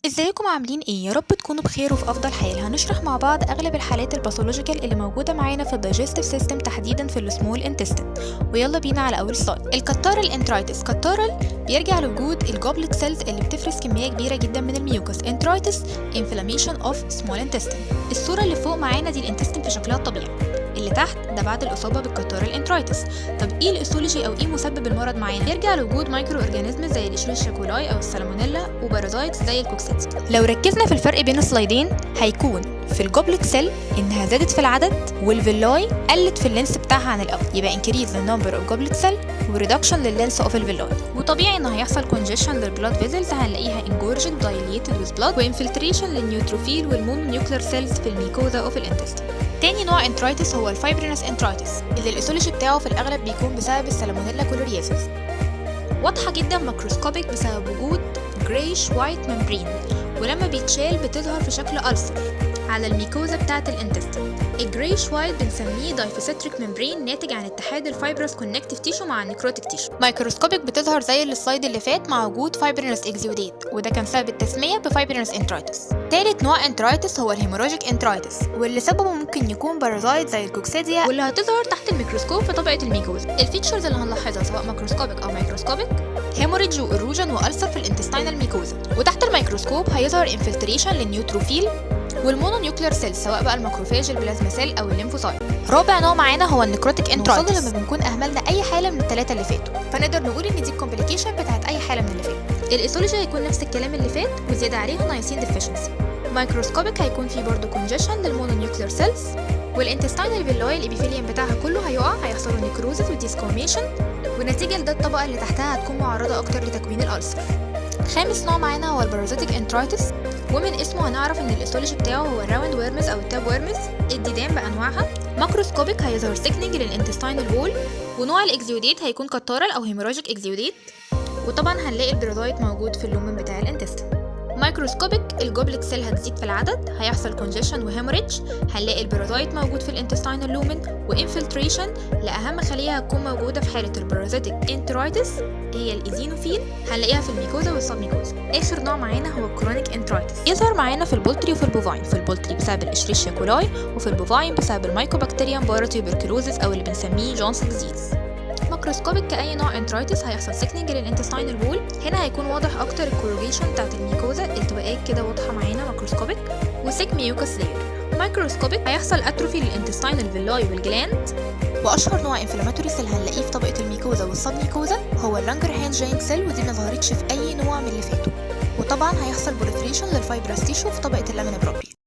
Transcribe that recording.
ازيكم عاملين ايه؟ يا رب تكونوا بخير وفي افضل حال. هنشرح مع بعض اغلب الحالات الباثولوجيكال اللي موجوده معانا في الدايجستيف سيستم، تحديدا في السمول انتستين. ويلا بينا على اول سلايد. الكتارال انترايتس. كتارال بيرجع لوجود الجوبلت سيلز اللي بتفرز كميه كبيره جدا من الميوكس. انترايتس انفلاميشن اوف سمول انتستين. الصوره اللي فوق معانا دي الانتستين في شكلها الطبيعي، اللي تحت ده بعد الاصابه بالكتارال انترايتس. طب ايه الايثولوجي او ايه مسبب المرض معانا؟ يرجع لوجود مايكرو اورجانيزم زي الاشريشيا كولاي او السالمونيلا، وبارازايتس زي الكوكسيديا. لو ركزنا في الفرق بين السلايدين هيكون في الجوبلت سيل انها زادت في العدد، والفيلاي قلت في اللينس بتاعها عن الاول. يبقى انكريز للنمبر اوف جوبلت سيل وريدكشن لللينس اوف الفيلاي. وطبيعي ان هيحصل كونجيشن للبلاد فيزلز، هنلاقيها انجورجد دايليتد ويز بلاد، وانفلتريشن للنيوتروفيل والمونونيوكلر سيلز في الميكوزا اوف الانتستين. تاني نوع انترايتس هو الفايبرينس انترايتس، اللي الايثولوجي بتاعه في الاغلب بيكون بسبب السالمونيلا كولورياسيس. واضحه جدا ماكروسكوبيك بسبب وجود جريش وايت ممبرين، ولما بيتشال بتظهر في شكل ألسر على الميكوزا بتاعة الانتستين. الجريش وايت بنسميه دايفيسيتريك ممبرين، ناتج عن اتحاد الفايبرس كونكتيف تيشو مع النيكروتيك تيشو. مايكروسكوبيك بتظهر زي السلايد اللي فات مع وجود فايبرينس اكزيوديت، وده كان سبب التسمية بفايبرينس انترايتس. تالت نوع انترايتس هو الهيموراجيك انترايتس، واللي سببه ممكن يكون بارازايت زي الكوكسيديا، واللي هتظهر تحت الميكروسكوب في طبقة الميكوزا. الفيتشرز اللي هنلاحظها سواء ماكروسكوبيك او مايكروسكوبيك: هيموريدج واروجن والسر في الانتستينال ميكوزا، وتحت الميكروسكوب هيظهر انفلتريشن للنيوتروفيل والمونونيوكلر سيل، سواء بقى الماكروفاج البلازما سيل او الليمفوسايت. رابع نوع معانا هو النيكروتيك انترايتس، لما بنكون اهملنا اي حاله من الثلاثه اللي فاتوا، فنقدر نقول ان دي الكومبليكيشن بتاعت اي حاله من اللي فاتوا. الايثولوجي هيكون نفس الكلام اللي فات وزياده عليها نايسين ديفيشنسي. مايكروسكوبيك هيكون فيه برضه كونجيشن للمونونيوكلر سيلز، والانتستينال فيلاي الابيثيليوم بتاعها كله هيقع، هيحصل نيكروزيس وديسكوميشن، ونتيجه لده الطبقه اللي تحتها هتكون معرضه اكتر لتكوين الالسر. خامس نوع معانا هو البارازيتيك انترايتس، ومن اسمه هنعرف ان الايثولوجي بتاعه هو الراوند ويرمز او التاب ويرمز، الديدان بانواعها. ماكروسكوبيك هيظهر سيكنينج للانتستينال وول، ونوع الاكزيوديت هيكون كتارال او هيموراجيك اكزيوديت، وطبعا هنلاقي البرادايت موجود في اللومن بتاع الانتستين. مايكروسكوبيك الجوبلت سيل هتزيد في العدد، هيحصل كونجيشن وهيموريدج، هنلاقي البرادايت موجود في الانتستينال لومن، وانفلتريشن لاهم خليه هتكون موجوده في حاله البارازيتيك انترايتس هي الايزينوفيل، هنلاقيها في الميكوزا والسبميكوزا. اخر نوع معانا هو الكرونيك انترايتس، يظهر معانا في البولتري وفي البوفاين. في البولتري بسبب الاشريشيا كولاي، وفي البوفاين بسبب المايكوبكتيريم باراتيوبركلوزيس او اللي بنسميه جونسون ديزيز. ماكروسكوبيك كأي نوع انترايتس هيحصل سيكنينج للانتستينال وول، هنا هيكون واضح اكتر الكوروجيشن بتاعت الميكوزا، التواءات كده واضحه معانا ماكروسكوبيك، وسيك ميوكس لاير. مايكروسكوبيك هيحصل اتروفي للانتستينال فيلاي والجلاند. واشهر نوع انفلاماتوري سيل هنلاقيه في طبقه الميكوزا والسبميكوزا هو اللانجرهانز جاينت سيل، ودي ما ظهرتش في اي نوع من اللي فاتوا. وطبعا هيحصل بوليفريشن للفايبرس تيشو في طبقه اللامينا بروبري.